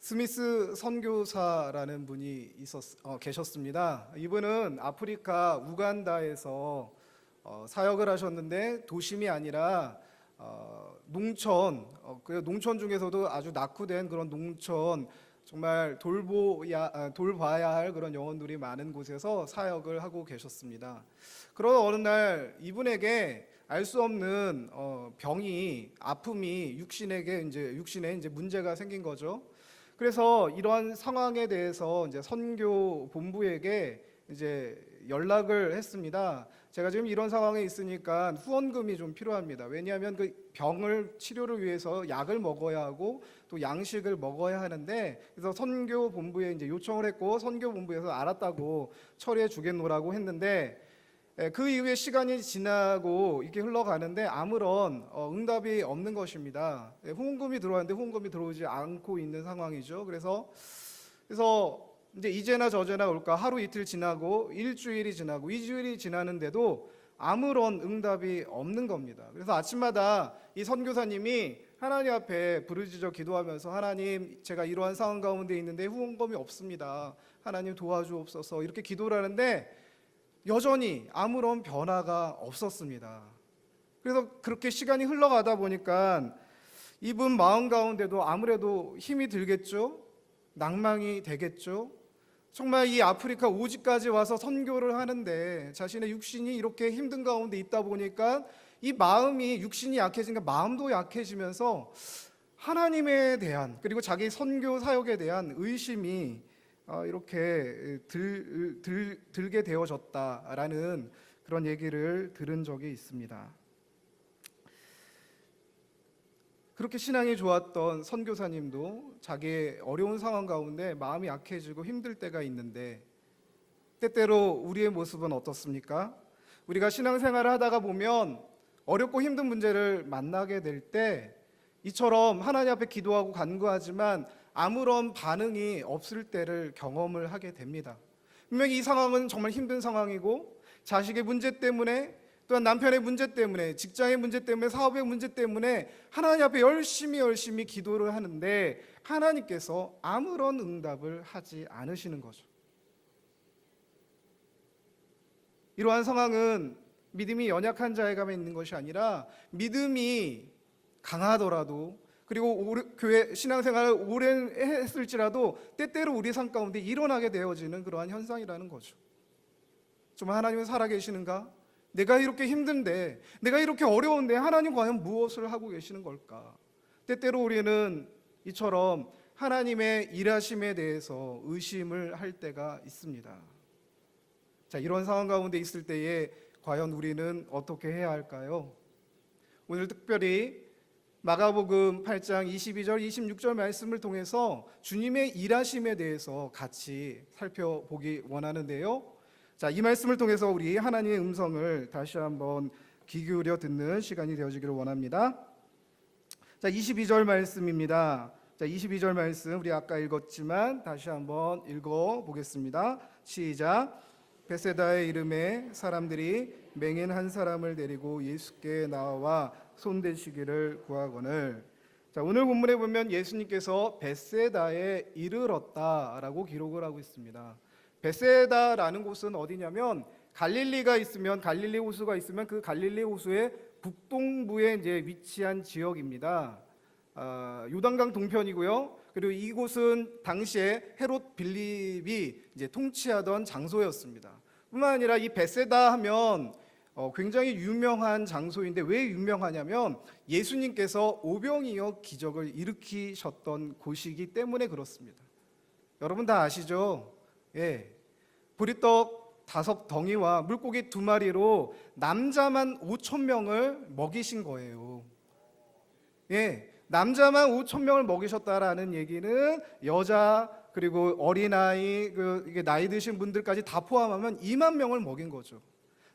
스미스 선교사라는 분이 계셨습니다. 이분은 아프리카 우간다에서 사역을 하셨는데 도심이 아니라 농촌, 그 농촌 중에서도 아주 낙후된 그런 농촌, 정말 돌봐야 할 그런 영혼들이 많은 곳에서 사역을 하고 계셨습니다. 그러던 어느 날 이분에게 알 수 없는 아픔이 육신에 이제 문제가 생긴 거죠. 그래서 이러한 상황에 대해서 이제 선교 본부에게 이제 연락을 했습니다. 제가 지금 이런 상황에 있으니까 후원금이 좀 필요합니다. 왜냐하면 그 병을 치료를 위해서 약을 먹어야 하고 또 양식을 먹어야 하는데, 그래서 선교 본부에 이제 요청을 했고 선교 본부에서 알았다고 처리해 주겠노라고 했는데, 그 이후에 시간이 지나고 이렇게 흘러가는데 아무런 응답이 없는 것입니다. 후원금이 들어왔는데 후원금이 들어오지 않고 있는 상황이죠. 그래서 이제 이제나 저제나 올까, 하루 이틀 지나고 일주일이 지나고 2주일이 지나는데도 아무런 응답이 없는 겁니다. 그래서 아침마다 이 선교사님이 하나님 앞에 부르짖어 기도하면서, 하나님, 제가 이러한 상황 가운데 있는데 후원금이 없습니다. 하나님 도와주옵소서, 이렇게 기도를 하는데 여전히 아무런 변화가 없었습니다. 그래서 그렇게 시간이 흘러가다 보니까 이분 마음 가운데도 아무래도 힘이 들겠죠. 낭망이 되겠죠. 정말 이 아프리카 오지까지 와서 선교를 하는데 자신의 육신이 이렇게 힘든 가운데 있다 보니까 이 마음이, 육신이 약해지니까 마음도 약해지면서 하나님에 대한, 그리고 자기 선교 사역에 대한 의심이 이렇게 들게 되어졌다라는 그런 얘기를 들은 적이 있습니다. 그렇게 신앙이 좋았던 선교사님도 자기의 어려운 상황 가운데 마음이 약해지고 힘들 때가 있는데, 때때로 우리의 모습은 어떻습니까? 우리가 신앙생활을 하다가 보면 어렵고 힘든 문제를 만나게 될 때 이처럼 하나님 앞에 기도하고 간구하지만 아무런 반응이 없을 때를 경험을 하게 됩니다. 분명히 이 상황은 정말 힘든 상황이고, 자식의 문제 때문에, 또한 남편의 문제 때문에, 직장의 문제 때문에, 사업의 문제 때문에 하나님 앞에 열심히 기도를 하는데 하나님께서 아무런 응답을 하지 않으시는 거죠. 이러한 상황은 믿음이 연약한 자에게만 있는 것이 아니라 믿음이 강하더라도, 그리고 교회 신앙생활을 오래 했을지라도 때때로 우리 삶 가운데 일어나게 되어지는 그러한 현상이라는 거죠. 정말 하나님은 살아계시는가? 내가 이렇게 힘든데, 내가 이렇게 어려운데 하나님 과연 무엇을 하고 계시는 걸까? 때때로 우리는 이처럼 하나님의 일하심에 대해서 의심을 할 때가 있습니다. 자, 이런 상황 가운데 있을 때에 과연 우리는 어떻게 해야 할까요? 오늘 특별히 마가복음 8장 22절 26절 말씀을 통해서 주님의 일하심에 대해서 같이 살펴보기 원하는데요. 자, 이 말씀을 통해서 우리 하나님의 음성을 다시 한번 귀 기울여 듣는 시간이 되어지기를 원합니다. 자, 22절 말씀입니다. 자, 22절 말씀 우리 아까 읽었지만 다시 한번 읽어보겠습니다. 시작. 베세다의 이름에 사람들이 맹인 한 사람을 데리고 예수께 나와 손대시기를 구하거늘. 자, 오늘 본문에 보면 예수님께서 베세다에 이르렀다라고 기록을 하고 있습니다. 베세다라는 곳은 어디냐면, 갈릴리가 있으면, 갈릴리 호수가 있으면 그 갈릴리 호수의 북동부에 이제 위치한 지역입니다. 요단강 동편이고요. 그리고 이곳은 당시에 헤롯 빌립이 이제 통치하던 장소였습니다. 뿐만 아니라 이 베세다 하면 굉장히 유명한 장소인데, 왜 유명하냐면 예수님께서 오병이어 기적을 일으키셨던 곳이기 때문에 그렇습니다. 여러분 다 아시죠? 예, 보리떡 5덩이와 물고기 2마리로 남자만 5,000명을 먹이신 거예요. 예, 남자만 5,000명을 먹이셨다라는 얘기는 여자 그리고 어린아이, 이게 나이 드신 분들까지 다 포함하면 2만 명을 먹인 거죠.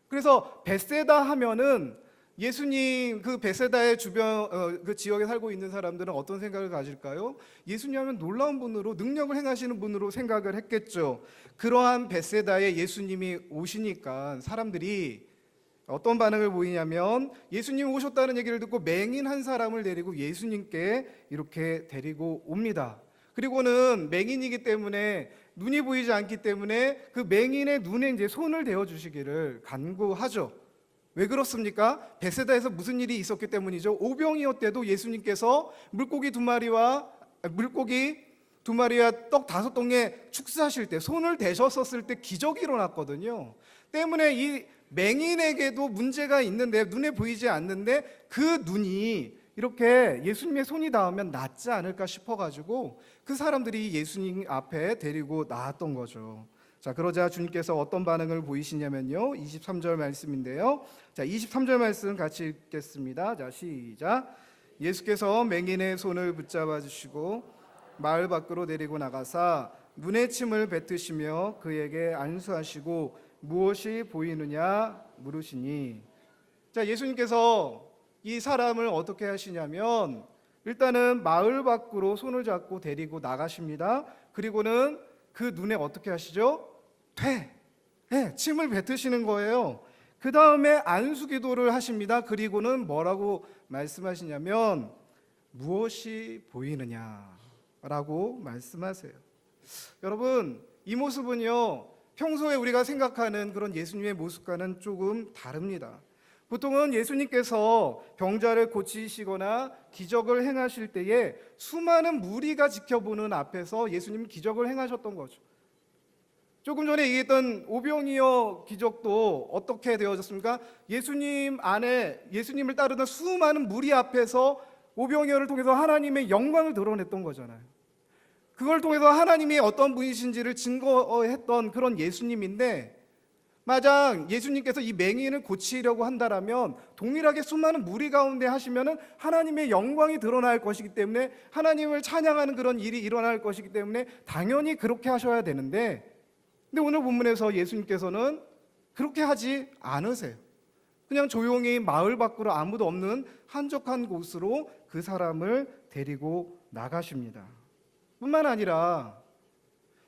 그래서 베세다 하면은 예수님 그 베세다의 주변 그 지역에 살고 있는 사람들은 어떤 생각을 가질까요? 예수님 하면 놀라운 분으로, 능력을 행하시는 분으로 생각을 했겠죠. 그러한 베세다에 예수님이 오시니까 사람들이 어떤 반응을 보이냐면, 예수님 오셨다는 얘기를 듣고 맹인 한 사람을 데리고 예수님께 이렇게 데리고 옵니다. 그리고는 맹인이기 때문에 눈이 보이지 않기 때문에 그 맹인의 눈에 이제 손을 대어 주시기를 간구하죠. 왜 그렇습니까? 베세다에서 무슨 일이 있었기 때문이죠. 오병이어 때도 예수님께서 물고기 두 마리와 떡 5덩이에 축사하실 때 손을 대셨었을 때 기적이 일어났거든요. 때문에 이 맹인에게도 문제가 있는데, 눈에 보이지 않는데 그 눈이 이렇게 예수님의 손이 닿으면 낫지 않을까 싶어가지고 그 사람들이 예수님 앞에 데리고 나왔던 거죠. 자, 그러자 주님께서 어떤 반응을 보이시냐면요, 23절 말씀인데요. 자, 23절 말씀 같이 읽겠습니다. 자, 시작. 예수께서 맹인의 손을 붙잡아 주시고 마을 밖으로 데리고 나가사 눈에 침을 뱉으시며 그에게 안수하시고 무엇이 보이느냐 물으시니. 자, 예수님께서 이 사람을 어떻게 하시냐면 일단은 마을 밖으로 손을 잡고 데리고 나가십니다. 그리고는 그 눈에 어떻게 하시죠? 침을 뱉으시는 거예요. 그 다음에 안수 기도를 하십니다. 그리고는 뭐라고 말씀하시냐면 무엇이 보이느냐라고 말씀하세요. 여러분, 이 모습은요, 평소에 우리가 생각하는 그런 예수님의 모습과는 조금 다릅니다. 보통은 예수님께서 병자를 고치시거나 기적을 행하실 때에 수많은 무리가 지켜보는 앞에서 예수님은 기적을 행하셨던 거죠. 조금 전에 얘기했던 오병이어 기적도 어떻게 되어졌습니까? 예수님을 따르는 수많은 무리 앞에서 오병이어를 통해서 하나님의 영광을 드러냈던 거잖아요. 그걸 통해서 하나님이 어떤 분이신지를 증거했던 그런 예수님인데, 만약 예수님께서 이 맹인을 고치려고 한다라면 동일하게 수많은 무리 가운데 하시면은 하나님의 영광이 드러날 것이기 때문에, 하나님을 찬양하는 그런 일이 일어날 것이기 때문에 당연히 그렇게 하셔야 되는데, 근데 오늘 본문에서 예수님께서는 그렇게 하지 않으세요. 그냥 조용히 마을 밖으로 아무도 없는 한적한 곳으로 그 사람을 데리고 나가십니다. 뿐만 아니라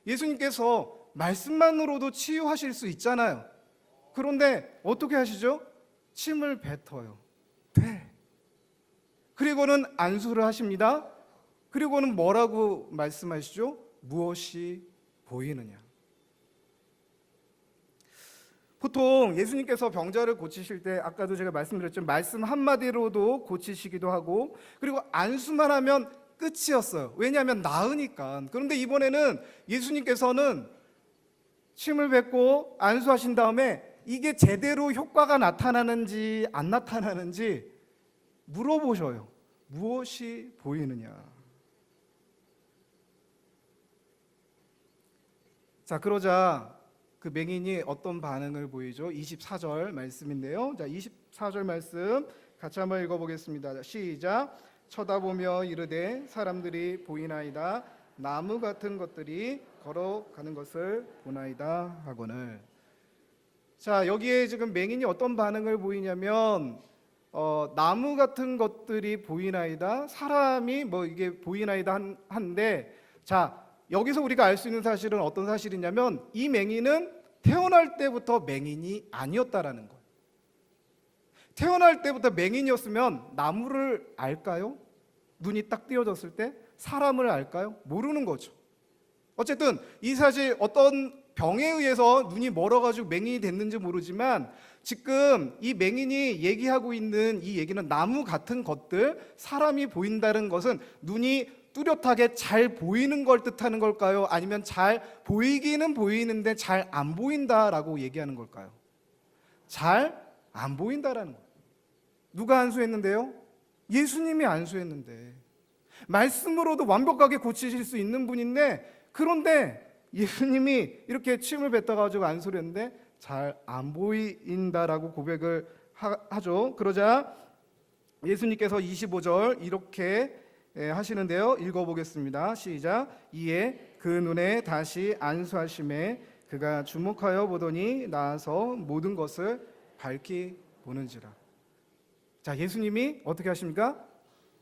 예수님께서 말씀만으로도 치유하실 수 있잖아요. 그런데 어떻게 하시죠? 침을 뱉어요. 그리고는 안수를 하십니다. 그리고는 뭐라고 말씀하시죠? 무엇이 보이느냐. 보통 예수님께서 병자를 고치실 때 아까도 제가 말씀드렸지만 말씀 한마디로도 고치시기도 하고, 그리고 안수만 하면 끝이었어요. 왜냐하면 나으니까. 그런데 이번에는 예수님께서는 침을 뱉고 안수하신 다음에 이게 제대로 효과가 나타나는지 안 나타나는지 물어보셔요. 무엇이 보이느냐. 자, 그러자 그 맹인이 어떤 반응을 보이죠? 24절 말씀인데요. 자, 24절 말씀 같이 한번 읽어보겠습니다. 시작. 쳐다보며 이르되 사람들이 보이나이다. 나무 같은 것들이 걸어가는 것을 보나이다 하거늘. 자, 여기에 지금 맹인이 어떤 반응을 보이냐면 나무 같은 것들이 보이나이다. 사람이 이게 보이나이다 한데, 자, 여기서 우리가 알 수 있는 사실은 어떤 사실이냐면 이 맹인은 태어날 때부터 맹인이 아니었다라는 거예요. 태어날 때부터 맹인이었으면 나무를 알까요? 눈이 딱 띄어졌을 때 사람을 알까요? 모르는 거죠. 어쨌든 이 사실 어떤 병에 의해서 눈이 멀어가지고 맹인이 됐는지 모르지만 지금 이 맹인이 얘기하고 있는 이 얘기는 나무 같은 것들, 사람이 보인다는 것은 눈이 뚜렷하게 잘 보이는 걸 뜻하는 걸까요? 아니면 잘 보이기는 보이는데 잘 안 보인다라고 얘기하는 걸까요? 잘 안 보인다라는 거예요. 누가 안수했는데요? 예수님이 안수했는데, 말씀으로도 완벽하게 고치실 수 있는 분인데, 그런데 예수님이 이렇게 침을 뱉어가지고 안수를 했는데 잘 안 보인다라고 고백을 하죠. 그러자 예수님께서 25절 이렇게 하시는데요. 읽어보겠습니다. 시작. 이에 그 눈에 다시 안수하심에 그가 주목하여 보더니 나아서 모든 것을 밝히 보는지라. 자, 예수님이 어떻게 하십니까?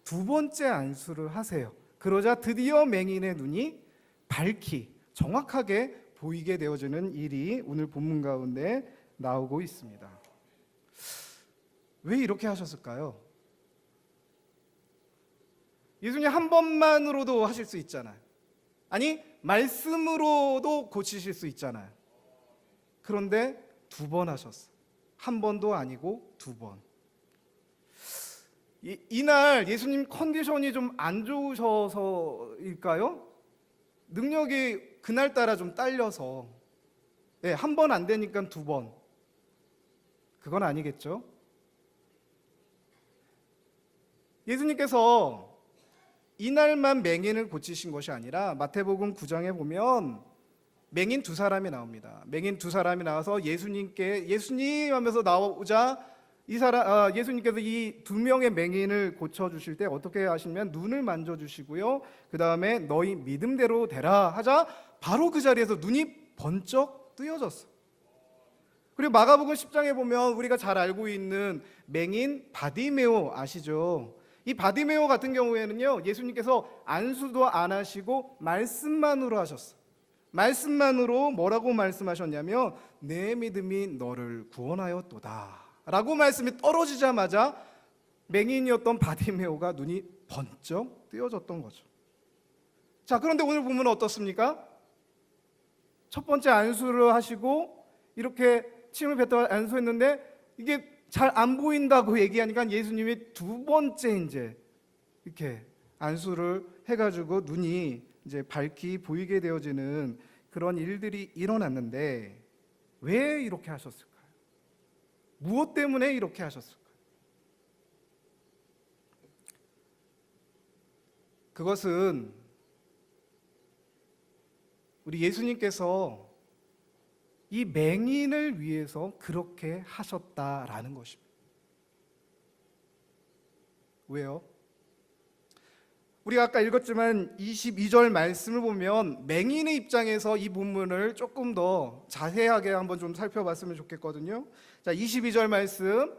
두 번째 안수를 하세요. 그러자 드디어 맹인의 눈이 밝히 정확하게 보이게 되어지는 일이 오늘 본문 가운데 나오고 있습니다. 왜 이렇게 하셨을까요? 예수님 한 번만으로도 하실 수 있잖아요. 아니 말씀으로도 고치실 수 있잖아요. 그런데 2번 하셨어. 한 번도 아니고 2번. 이날 예수님 컨디션이 좀 안 좋으셔서일까요? 능력이 그날따라 좀 딸려서 한 번 안 되니까 2번. 그건 아니겠죠? 예수님께서 이날만 맹인을 고치신 것이 아니라 마태복음 9장에 보면 맹인 2사람이 나옵니다. 맹인 2사람이 나와서 예수님 하면서 나오자 예수님께서 이 2명의 맹인을 고쳐주실 때 어떻게 하시면 눈을 만져주시고요, 그 다음에 너희 믿음대로 되라 하자 바로 그 자리에서 눈이 번쩍 뜨여졌어. 그리고 마가복음 10장에 보면 우리가 잘 알고 있는 맹인 바디메오 아시죠? 이 바디메오 같은 경우에는요, 예수님께서 안수도 안 하시고 말씀만으로 하셨어. 말씀만으로 뭐라고 말씀하셨냐면 내 믿음이 너를 구원하였도다 라고 말씀이 떨어지자마자 맹인이었던 바디메오가 눈이 번쩍 뜨여졌던 거죠. 자, 그런데 오늘 보면 어떻습니까? 첫 번째 안수를 하시고 이렇게 침을 뱉어 안수했는데 이게 잘 안 보인다고 얘기하니까 예수님이 2번째 이제 이렇게 안수를 해가지고 눈이 이제 밝히 보이게 되어지는 그런 일들이 일어났는데 왜 이렇게 하셨을까요? 무엇 때문에 이렇게 하셨을까요? 그것은 우리 예수님께서 이 맹인을 위해서 그렇게 하셨다라는 것입니다. 왜요? 우리가 아까 읽었지만 22절 말씀을 보면 맹인의 입장에서 이 본문을 조금 더 자세하게 한번 좀 살펴봤으면 좋겠거든요. 자, 22절 말씀.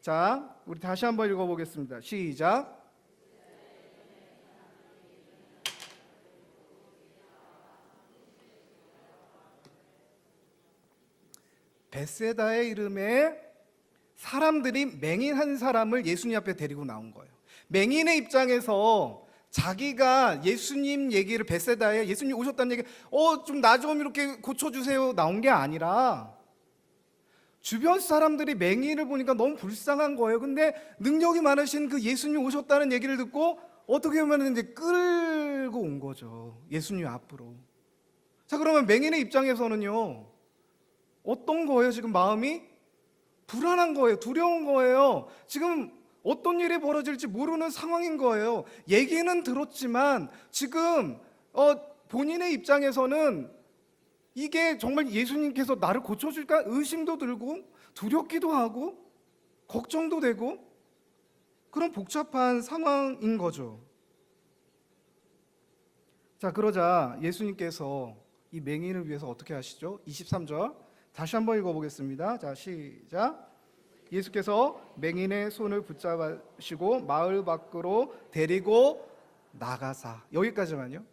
자, 우리 다시 한번 읽어보겠습니다. 시작. 벳세다의 이름에 사람들이 맹인 한 사람을 예수님 앞에 데리고 나온 거예요. 맹인의 입장에서 자기가 예수님 얘기를 벳세다에 예수님 오셨다는 얘기, 좀 나 좀 이렇게 고쳐주세요 나온 게 아니라 주변 사람들이 맹인을 보니까 너무 불쌍한 거예요. 근데 능력이 많으신 그 예수님 오셨다는 얘기를 듣고 어떻게 보면 이제 끌고 온 거죠. 예수님 앞으로. 자, 그러면 맹인의 입장에서는요, 어떤 거예요? 지금 마음이 불안한 거예요. 두려운 거예요. 지금 어떤 일이 벌어질지 모르는 상황인 거예요. 얘기는 들었지만 지금 본인의 입장에서는 이게 정말 예수님께서 나를 고쳐줄까 의심도 들고 두렵기도 하고 걱정도 되고 그런 복잡한 상황인 거죠. 자, 그러자 예수님께서 이 맹인을 위해서 어떻게 하시죠? 23절 다시 한번 읽어보겠습니다. 자, 시작. 예수께서 맹인의 손을 붙잡으시고 마을 밖으로 데리고 나가사. 여기까지만요.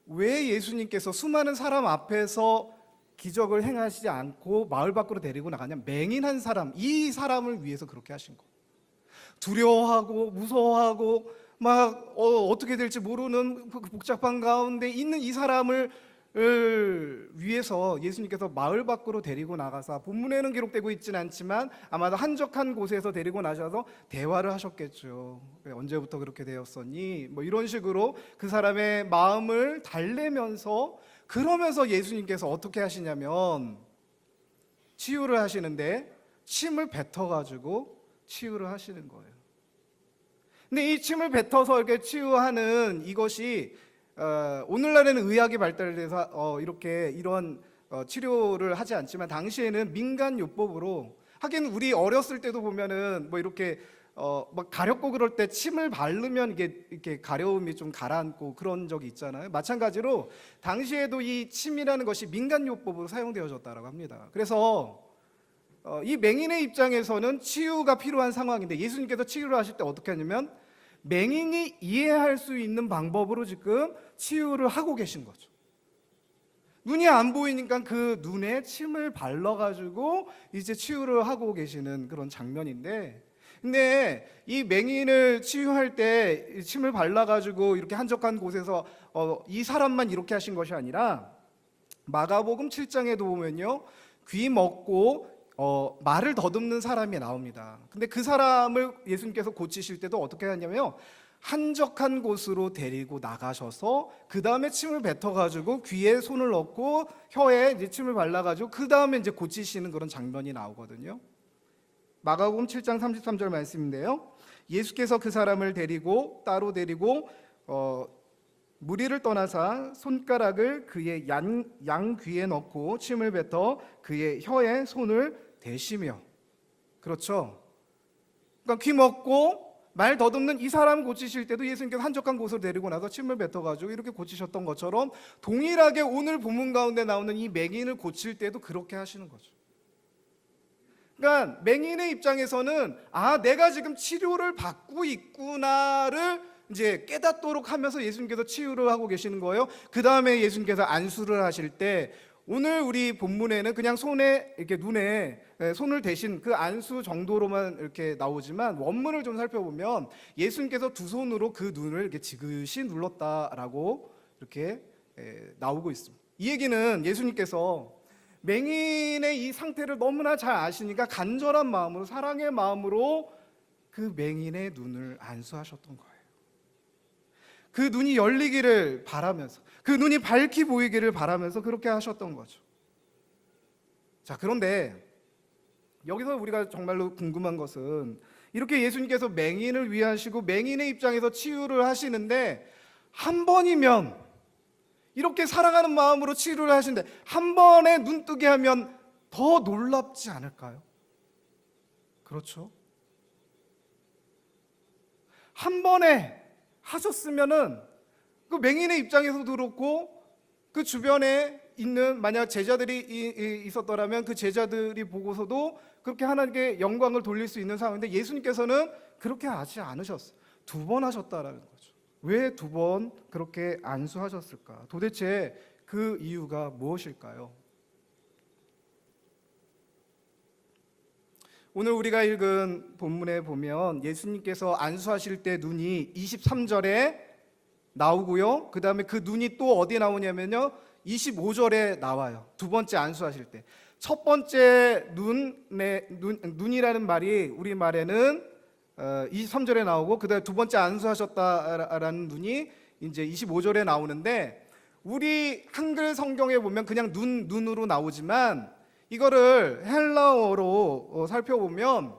왜 예수님께서 수많은 사람 앞에서 기적을 행하시지 않고 마을 밖으로 데리고 나가냐? 맹인 한 사람, 이 사람을 위해서 그렇게 하신 거. 두려워하고 무서워하고 막 어떻게 될지 모르는 그 복잡한 가운데 있는 이 사람을 위해서 예수님께서 마을 밖으로 데리고 나가서, 본문에는 기록되고 있지는 않지만 아마도 한적한 곳에서 데리고 나셔서 대화를 하셨겠죠. 언제부터 그렇게 되었었니? 뭐 이런 식으로 그 사람의 마음을 달래면서, 그러면서 예수님께서 어떻게 하시냐면 치유를 하시는데 침을 뱉어가지고 치유를 하시는 거예요. 근데 이 침을 뱉어서 이렇게 치유하는 이것이 오늘날에는 의학이 발달돼서 이런 치료를 하지 않지만 당시에는 민간요법으로, 하긴 우리 어렸을 때도 보면은 뭐 이렇게 막 가렵고 그럴 때 침을 바르면 이게 이렇게 가려움이 좀 가라앉고 그런 적이 있잖아요. 마찬가지로 당시에도 이 침이라는 것이 민간요법으로 사용되어졌다라고 합니다. 그래서 이 맹인의 입장에서는 치유가 필요한 상황인데 예수님께서 치유를 하실 때 어떻게 하냐면 맹인이 이해할 수 있는 방법으로 지금 치유를 하고 계신 거죠. 눈이 안 보이니까 그 눈에 침을 발라가지고 이제 치유를 하고 계시는 그런 장면인데, 근데 이 맹인을 치유할 때 침을 발라가지고 이렇게 한적한 곳에서 이 사람만 이렇게 하신 것이 아니라 마가복음 7장에도 보면요, 귀 먹고 말을 더듬는 사람이 나옵니다. 근데 그 사람을 예수님께서 고치실 때도 어떻게 하냐면요, 한적한 곳으로 데리고 나가셔서 그 다음에 침을 뱉어가지고 귀에 손을 넣고 혀에 이제 침을 발라가지고 그 다음에 이제 고치시는 그런 장면이 나오거든요. 마가복음 7장 33절 말씀인데요, 예수께서 그 사람을 따로 데리고 무리를 떠나사 손가락을 그의 양 귀에 넣고 침을 뱉어 그의 혀에 손을 대시며. 그렇죠. 그러니까 귀 먹고 말 더듬는 이 사람 고치실 때도 예수님께서 한적한 곳으로 데리고 나서 침을 뱉어가지고 이렇게 고치셨던 것처럼 동일하게 오늘 본문 가운데 나오는 이 맹인을 고칠 때도 그렇게 하시는 거죠. 그러니까 맹인의 입장에서는 내가 지금 치료를 받고 있구나를 이제 깨닫도록 하면서 예수님께서 치유를 하고 계시는 거예요. 그 다음에 예수님께서 안수를 하실 때 오늘 우리 본문에는 그냥 손에 이렇게 눈에 손을 대신 그 안수 정도로만 이렇게 나오지만 원문을 좀 살펴보면 예수님께서 두 손으로 그 눈을 이렇게 지그시 눌렀다라고 이렇게 나오고 있습니다. 이 얘기는 예수님께서 맹인의 이 상태를 너무나 잘 아시니까 간절한 마음으로, 사랑의 마음으로 그 맹인의 눈을 안수하셨던 거예요. 그 눈이 열리기를 바라면서, 그 눈이 밝히 보이기를 바라면서 그렇게 하셨던 거죠. 자, 그런데 여기서 우리가 정말로 궁금한 것은 이렇게 예수님께서 맹인을 위하시고 맹인의 입장에서 치유를 하시는데 한 번이면, 이렇게 사랑하는 마음으로 치유를 하시는데 한 번에 눈 뜨게 하면 더 놀랍지 않을까요? 그렇죠? 한 번에 하셨으면은 그 맹인의 입장에서도 그렇고 그 주변에 있는 만약 제자들이 있었더라면 그 제자들이 보고서도 그렇게 하나님께 영광을 돌릴 수 있는 상황인데 예수님께서는 그렇게 하지 않으셨어요. 두 번 하셨다라는 거죠. 왜 두 번 그렇게 안수하셨을까? 도대체 그 이유가 무엇일까요? 오늘 우리가 읽은 본문에 보면 예수님께서 안수하실 때 눈이 23절에 나오고요, 그 다음에 그 눈이 또 어디 나오냐면요 25절에 나와요. 두 번째 안수하실 때. 첫 번째 눈이라는 말이 우리말에는 23절에 나오고, 그 다음에 두 번째 안수하셨다라는 눈이 이제 25절에 나오는데, 우리 한글 성경에 보면 그냥 눈으로 나오지만 이거를 헬라어로 살펴보면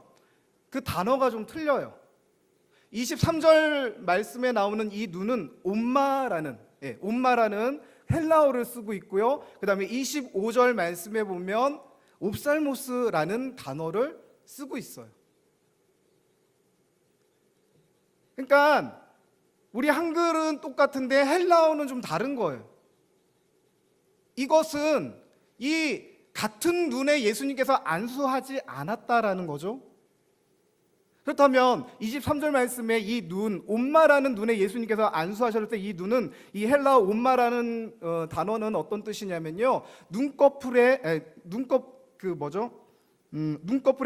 그 단어가 좀 틀려요. 23절 말씀에 나오는 이 눈은 옴마라는 헬라어를 쓰고 있고요, 그 다음에 25절 말씀에 보면 옵살모스라는 단어를 쓰고 있어요. 그러니까 우리 한글은 똑같은데 헬라어는 좀 다른 거예요. 이것은 이 같은 눈에 예수님께서 안수하지 않았다라는 거죠. 그렇다면 23절 말씀에 이 눈, 옴마라는 눈에 예수님께서 안수하셨을 때 이 눈은, 이 헬라어 옴마라는 단어는 어떤 뜻이냐면요, 눈꺼풀에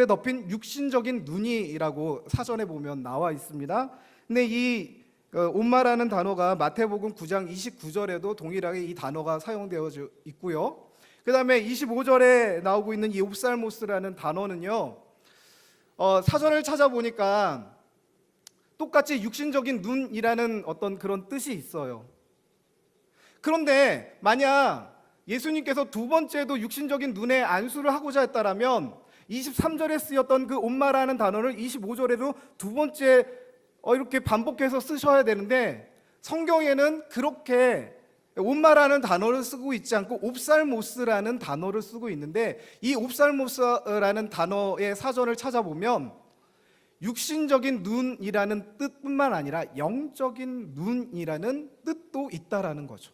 덮인 육신적인 눈이라고 사전에 보면 나와 있습니다. 근데 이 옴마라는 단어가 마태복음 9장 29절에도 동일하게 이 단어가 사용되어 있고요, 그 다음에 25절에 나오고 있는 이 옵살모스라는 단어는요, 사전을 찾아보니까 똑같이 육신적인 눈이라는 어떤 그런 뜻이 있어요. 그런데 만약 예수님께서 두 번째도 육신적인 눈에 안수를 하고자 했다라면 23절에 쓰였던 그 옴마라는 단어를 25절에도 두 번째 이렇게 반복해서 쓰셔야 되는데, 성경에는 그렇게 옴마라는 단어를 쓰고 있지 않고 옵살모스라는 단어를 쓰고 있는데, 이 옵살모스라는 단어의 사전을 찾아보면 육신적인 눈이라는 뜻뿐만 아니라 영적인 눈이라는 뜻도 있다라는 거죠.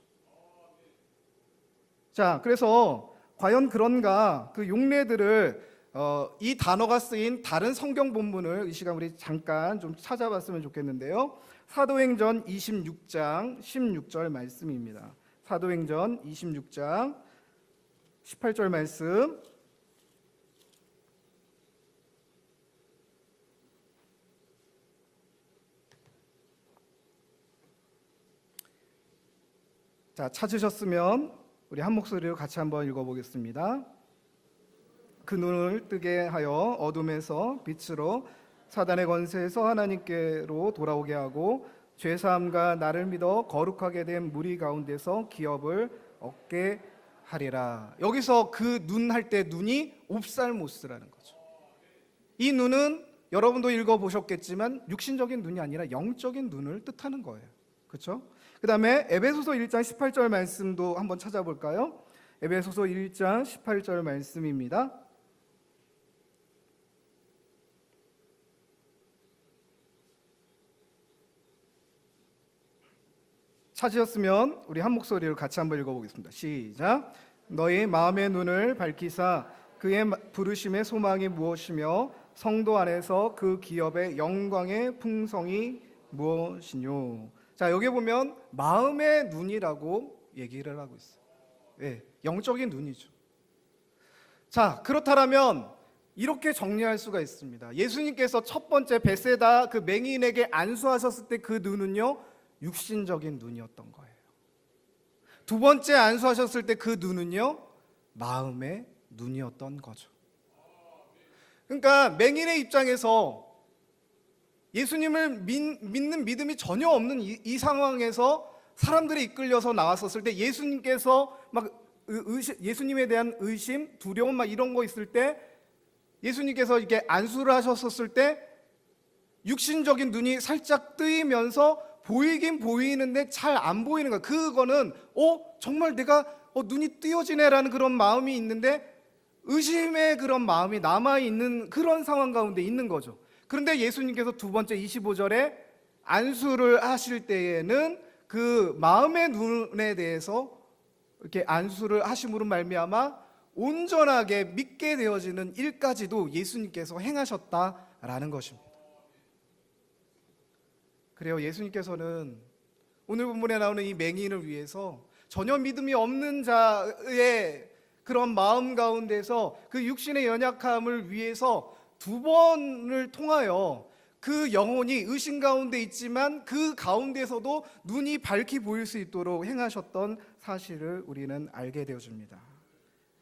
자, 그래서 과연 그런가, 그 용례들을 이 단어가 쓰인 다른 성경 본문을 이 시간 우리 잠깐 좀 찾아봤으면 좋겠는데요, 사도행전 26장 16절 말씀입니다. 사도행전 26장 18절 말씀. 자, 찾으셨으면 우리 한 목소리로 같이 한번 읽어보겠습니다. 그 눈을 뜨게 하여 어둠에서 빛으로 사단의 권세에서 하나님께로 돌아오게 하고 죄사함과 나를 믿어 거룩하게 된 무리 가운데서 기업을 얻게 하리라. 여기서 그 눈 할 때 눈이 옵살모스라는 거죠. 이 눈은 여러분도 읽어보셨겠지만 육신적인 눈이 아니라 영적인 눈을 뜻하는 거예요. 그렇죠? 그 다음에 에베소서 1장 18절 말씀도 한번 찾아볼까요? 에베소서 1장 18절 말씀입니다. 찾으셨으면 우리 한 목소리로 같이 한번 읽어보겠습니다. 시작. 너희 마음의 눈을 밝히사 그의 부르심의 소망이 무엇이며 성도 안에서 그 기업의 영광의 풍성이 무엇이뇨. 자, 여기 보면 마음의 눈이라고 얘기를 하고 있어요. 네, 영적인 눈이죠. 자, 그렇다면 이렇게 정리할 수가 있습니다. 예수님께서 첫 번째 베세다 그 맹인에게 안수하셨을 때 그 눈은요, 육신적인 눈이었던 거예요. 두 번째 안수하셨을 때 그 눈은요, 마음의 눈이었던 거죠. 그러니까 맹인의 입장에서 예수님을 믿는 믿음이 전혀 없는 이 상황에서 사람들이 이끌려서 나왔었을 때 예수님께서 막 예수님에 대한 의심, 두려움 막 이런 거 있을 때 예수님께서 이렇게 안수를 하셨었을 때 육신적인 눈이 살짝 뜨이면서 보이긴 보이는데 잘 안 보이는 거야. 그거는 정말 내가 눈이 띄어지네라는 그런 마음이 있는데 의심의 그런 마음이 남아있는 그런 상황 가운데 있는 거죠. 그런데 예수님께서 두 번째 25절에 안수를 하실 때에는 그 마음의 눈에 대해서 이렇게 안수를 하심으로 말미암아 온전하게 믿게 되어지는 일까지도 예수님께서 행하셨다라는 것입니다. 그래요. 예수님께서는 오늘 본문에 나오는 이 맹인을 위해서 전혀 믿음이 없는 자의 그런 마음 가운데서 그 육신의 연약함을 위해서 두 번을 통하여 그 영혼이 의심 가운데 있지만 그 가운데서도 눈이 밝히 보일 수 있도록 행하셨던 사실을 우리는 알게 되어줍니다.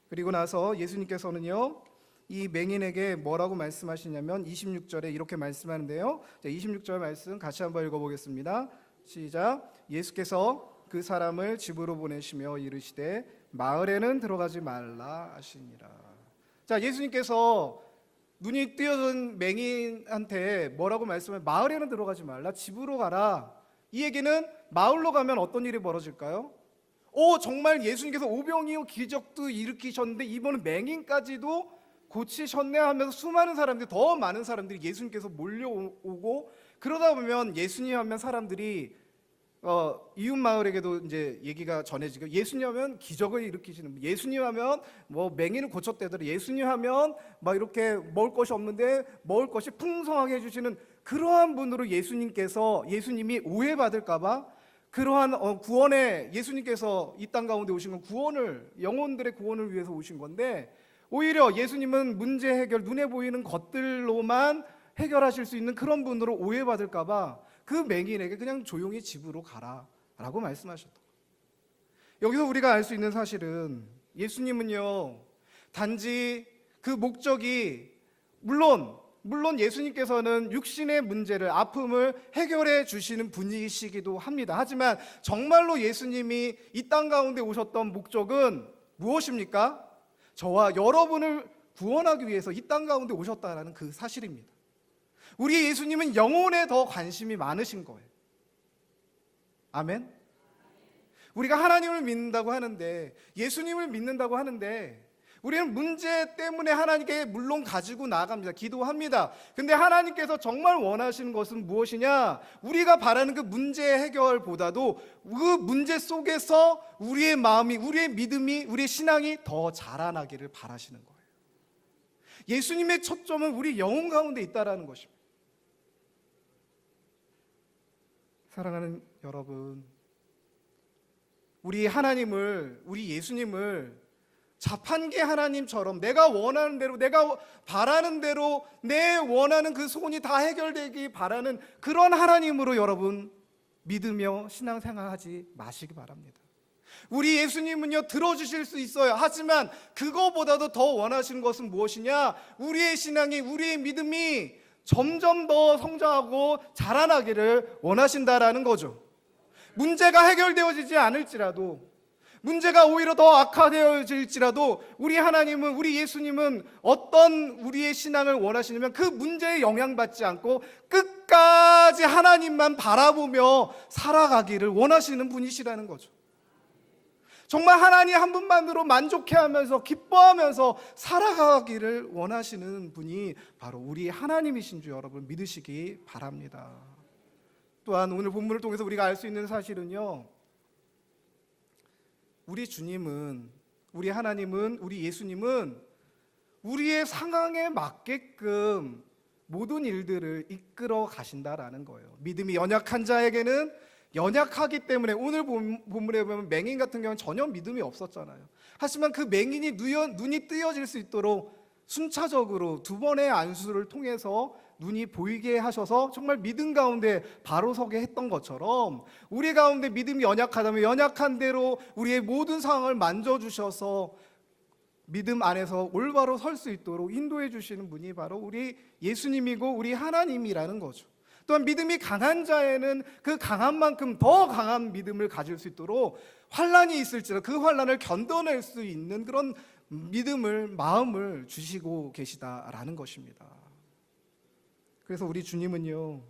그리고 나서 예수님께서는요, 이 맹인에게 뭐라고 말씀하시냐면 26절에 이렇게 말씀하는데요. 26절 말씀 같이 한번 읽어보겠습니다. 시작. 예수께서 그 사람을 집으로 보내시며 이르시되 마을에는 들어가지 말라 하시니라. 자, 예수님께서 눈이 띄어진 맹인한테 뭐라고 말씀해? 마을에는 들어가지 말라, 집으로 가라. 이 얘기는 마을로 가면 어떤 일이 벌어질까요? 정말 예수님께서 오병이어 기적도 일으키셨는데 이번은 맹인까지도 고치셨네 하면서 수많은 사람들이, 더 많은 사람들이 예수님께서 몰려오고, 그러다 보면 예수님 하면 사람들이 이웃 마을에게도 이제 얘기가 전해지고, 예수님 하면 기적을 일으키시는, 예수님 하면 뭐 맹인을 고쳤대더라, 예수님 하면 막 이렇게 먹을 것이 없는데 먹을 것이 풍성하게 해주시는 그러한 분으로 예수님이 오해받을까봐 그러한 구원에, 예수님께서 이 땅 가운데 오신 건 구원을, 영혼들의 구원을 위해서 오신 건데, 오히려 예수님은 문제 해결, 눈에 보이는 것들로만 해결하실 수 있는 그런 분으로 오해받을까봐 그 맹인에게 그냥 조용히 집으로 가라라고 말씀하셨던 거예요. 여기서 우리가 알 수 있는 사실은 예수님은요, 단지 그 목적이 물론 예수님께서는 육신의 문제를, 아픔을 해결해 주시는 분이시기도 합니다. 하지만 정말로 예수님이 이 땅 가운데 오셨던 목적은 무엇입니까? 저와 여러분을 구원하기 위해서 이 땅 가운데 오셨다는 그 사실입니다. 우리 예수님은 영혼에 더 관심이 많으신 거예요. 아멘. 우리가 하나님을 믿는다고 하는데, 예수님을 믿는다고 하는데, 우리는 문제 때문에 하나님께 물론 가지고 나아갑니다. 기도합니다. 근데 하나님께서 정말 원하시는 것은 무엇이냐? 우리가 바라는 그 문제 해결보다도 그 문제 속에서 우리의 마음이, 우리의 믿음이, 우리의 신앙이 더 자라나기를 바라시는 거예요. 예수님의 초점은 우리 영혼 가운데 있다라는 것입니다. 사랑하는 여러분, 우리 하나님을, 우리 예수님을 자판기 하나님처럼 내가 원하는 대로, 내가 바라는 대로, 내 원하는 그 소원이 다 해결되기 바라는 그런 하나님으로 여러분 믿으며 신앙생활하지 마시기 바랍니다. 우리 예수님은요 들어주실 수 있어요. 하지만 그거보다도 더 원하시는 것은 무엇이냐? 우리의 신앙이, 우리의 믿음이 점점 더 성장하고 자라나기를 원하신다라는 거죠. 문제가 해결되어지지 않을지라도, 문제가 오히려 더 악화되어질지라도 우리 하나님은, 우리 예수님은 어떤 우리의 신앙을 원하시냐면 그 문제에 영향받지 않고 끝까지 하나님만 바라보며 살아가기를 원하시는 분이시라는 거죠. 정말 하나님 한 분만으로 만족해하면서 기뻐하면서 살아가기를 원하시는 분이 바로 우리 하나님이신 줄 여러분 믿으시기 바랍니다. 또한 오늘 본문을 통해서 우리가 알 수 있는 사실은요, 우리 주님은, 우리 하나님은, 우리 예수님은 우리의 상황에 맞게끔 모든 일들을 이끌어 가신다라는 거예요. 믿음이 연약한 자에게는 연약하기 때문에, 오늘 본문에 보면 맹인 같은 경우는 전혀 믿음이 없었잖아요. 하지만 그 맹인이 눈이 뜨여질 수 있도록 순차적으로 두 번의 안수를 통해서 눈이 보이게 하셔서 정말 믿음 가운데 바로 서게 했던 것처럼, 우리 가운데 믿음이 연약하다면 연약한 대로 우리의 모든 상황을 만져주셔서 믿음 안에서 올바로 설 수 있도록 인도해 주시는 분이 바로 우리 예수님이고 우리 하나님이라는 거죠. 또한 믿음이 강한 자에는 그 강한 만큼 더 강한 믿음을 가질 수 있도록 환난이 있을지라도 그 환난을 견뎌낼 수 있는 그런 믿음을, 마음을 주시고 계시다라는 것입니다. 그래서 우리 주님은요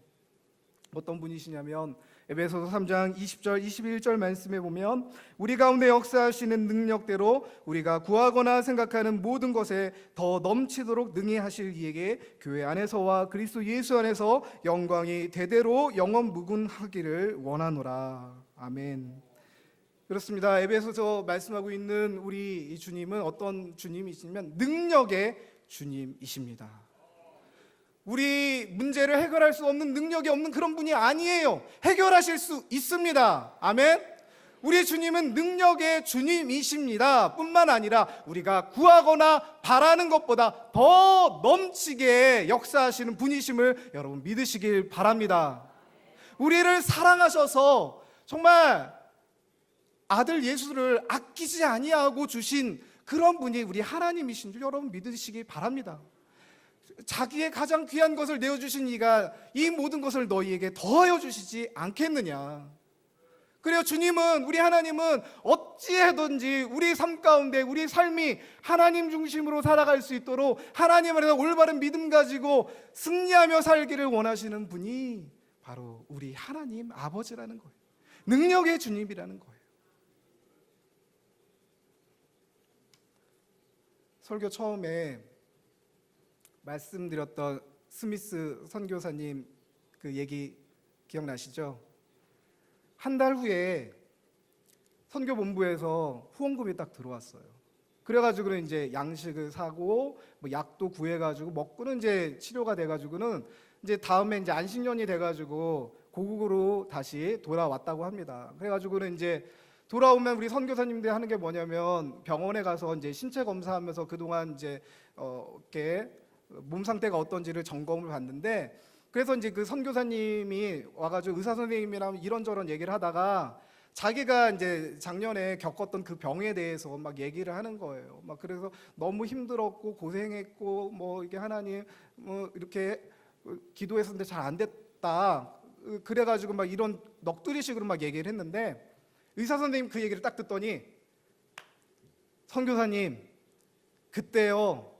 어떤 분이시냐면, 에베소서 3장 20절 21절 말씀에 보면 우리 가운데 역사하시는 능력대로 우리가 구하거나 생각하는 모든 것에 더 넘치도록 능히 하실 이에게 교회 안에서와 그리스도 예수 안에서 영광이 대대로 영원 무궁하기를 원하노라. 아멘. 그렇습니다. 에베소서 말씀하고 있는 우리 이 주님은 어떤 주님이시냐면 능력의 주님이십니다. 우리 문제를 해결할 수 없는, 능력이 없는 그런 분이 아니에요. 해결하실 수 있습니다. 아멘. 우리 주님은 능력의 주님이십니다. 뿐만 아니라 우리가 구하거나 바라는 것보다 더 넘치게 역사하시는 분이심을 여러분 믿으시길 바랍니다. 우리를 사랑하셔서 정말 아들 예수를 아끼지 아니하고 주신 그런 분이 우리 하나님이신 줄 여러분 믿으시기 바랍니다. 자기의 가장 귀한 것을 내어주신 이가 이 모든 것을 너희에게 더하여 주시지 않겠느냐. 그래요. 주님은, 우리 하나님은 어찌하든지 우리 삶 가운데 우리 삶이 하나님 중심으로 살아갈 수 있도록 하나님 안에서 올바른 믿음 가지고 승리하며 살기를 원하시는 분이 바로 우리 하나님 아버지라는 거예요. 능력의 주님이라는 거예요. 설교 처음에 말씀드렸던 스미스 선교사님 그 얘기 기억나시죠? 한 달 후에 선교본부에서 후원금이 딱 들어왔어요. 그래가지고는 이제 양식을 사고 뭐 약도 구해가지고 먹고는 이제 치료가 돼가지고는 이제 다음에 이제 안식년이 돼가지고 고국으로 다시 돌아왔다고 합니다. 그래가지고는 이제 돌아오면 우리 선교사님들이 하는 게 뭐냐면 병원에 가서 이제 신체 검사하면서 그동안 이제 이렇게 몸 상태가 어떤지를 점검을 받는데, 그래서 이제 그 선교사님이 와가지고 의사 선생님이랑 이런저런 얘기를 하다가 자기가 이제 작년에 겪었던 그 병에 대해서 막 얘기를 하는 거예요. 막 그래서 너무 힘들었고 고생했고 뭐 이게 하나님 뭐 이렇게 기도했었는데 잘 안 됐다. 그래가지고 막 이런 넋두리식으로 막 얘기를 했는데, 의사 선생님 그 얘기를 딱 듣더니 선교사님 그때요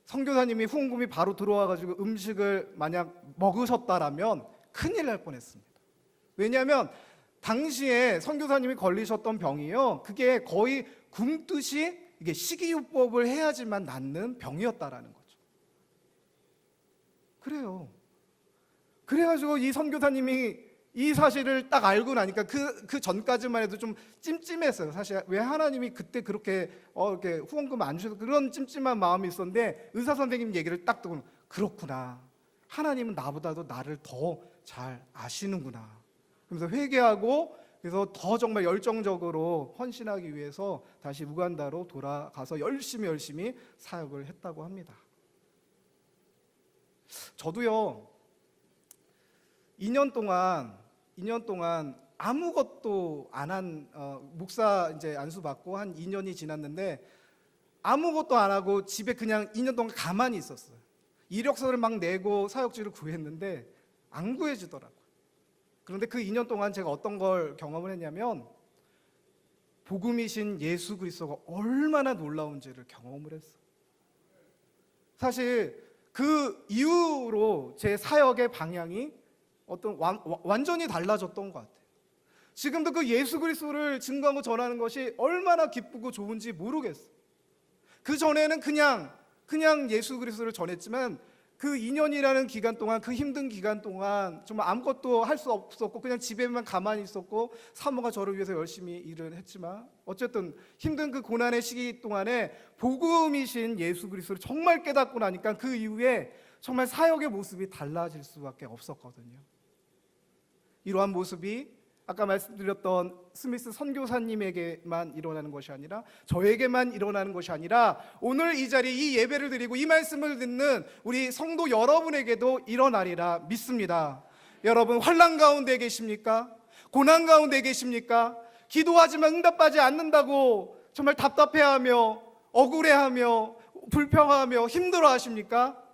선교사님이 후원금이 바로 들어와가지고 음식을 만약 먹으셨다라면 큰일 날 뻔했습니다. 왜냐하면 당시에 선교사님이 걸리셨던 병이요, 그게 거의 굶듯이 이게 식이요법을 해야지만 낫는 병이었다라는 거죠. 그래요. 그래가지고 이 선교사님이 이 사실을 딱 알고 나니까 그 전까지만 해도 좀 찜찜했어요. 사실 왜 하나님이 그때 그렇게 이렇게 후원금 안 주셔서 그런 찜찜한 마음이 있었는데, 의사 선생님 얘기를 딱 듣고 그렇구나. 하나님은 나보다도 나를 더 잘 아시는구나. 그래서 회개하고 그래서 더 정말 열정적으로 헌신하기 위해서 다시 우간다로 돌아가서 열심히 사역을 했다고 합니다. 저도요 2년 동안 아무것도 안 한 목사 이제 안수 받고 한 2년이 지났는데 아무것도 안 하고 집에 그냥 2년 동안 가만히 있었어요. 이력서를 막 내고 사역지를 구했는데 안 구해지더라고요. 그런데 그 2년 동안 제가 어떤 걸 경험을 했냐면 복음이신 예수 그리스도가 얼마나 놀라운지를 경험을 했어요. 사실 그 이후로 제 사역의 방향이 완전히 달라졌던 것 같아요. 지금도 그 예수 그리스도를 증거하고 전하는 것이 얼마나 기쁘고 좋은지 모르겠어요. 그 전에는 그냥 예수 그리스도를 전했지만 그 2년이라는 기간 동안, 그 힘든 기간 동안 정말 아무것도 할 수 없었고 그냥 집에만 가만히 있었고 사모가 저를 위해서 열심히 일을 했지만 어쨌든 힘든 그 고난의 시기 동안에 복음이신 예수 그리스도를 정말 깨닫고 나니까 그 이후에 정말 사역의 모습이 달라질 수밖에 없었거든요. 이러한 모습이 아까 말씀드렸던 스미스 선교사님에게만 일어나는 것이 아니라 저에게만 일어나는 것이 아니라 오늘 이 자리에 이 예배를 드리고 이 말씀을 듣는 우리 성도 여러분에게도 일어나리라 믿습니다. 여러분 환난 가운데 계십니까? 고난 가운데 계십니까? 기도하지만 응답하지 않는다고 정말 답답해하며 억울해하며 불평하며 힘들어하십니까?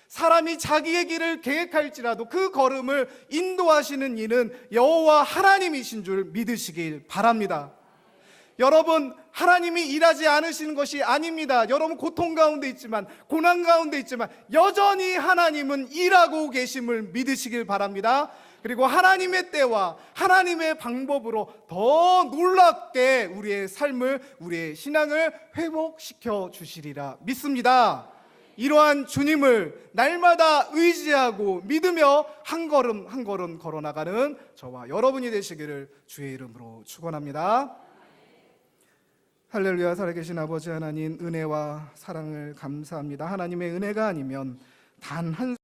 사람이 자기의 길을 계획할지라도 그 걸음을 인도하시는 이는 여호와 하나님이신 줄 믿으시길 바랍니다. 여러분, 하나님이 일하지 않으시는 것이 아닙니다. 여러분 고통 가운데 있지만 고난 가운데 있지만 여전히 하나님은 일하고 계심을 믿으시길 바랍니다. 그리고 하나님의 때와 하나님의 방법으로 더 놀랍게 우리의 삶을, 우리의 신앙을 회복시켜 주시리라 믿습니다. 이러한 주님을 날마다 의지하고 믿으며 한 걸음 한 걸음 걸어나가는 저와 여러분이 되시기를 주의 이름으로 축원합니다. 할렐루야. 살아계신 아버지 하나님, 은혜와 사랑을 감사합니다. 하나님의 은혜가 아니면 단 한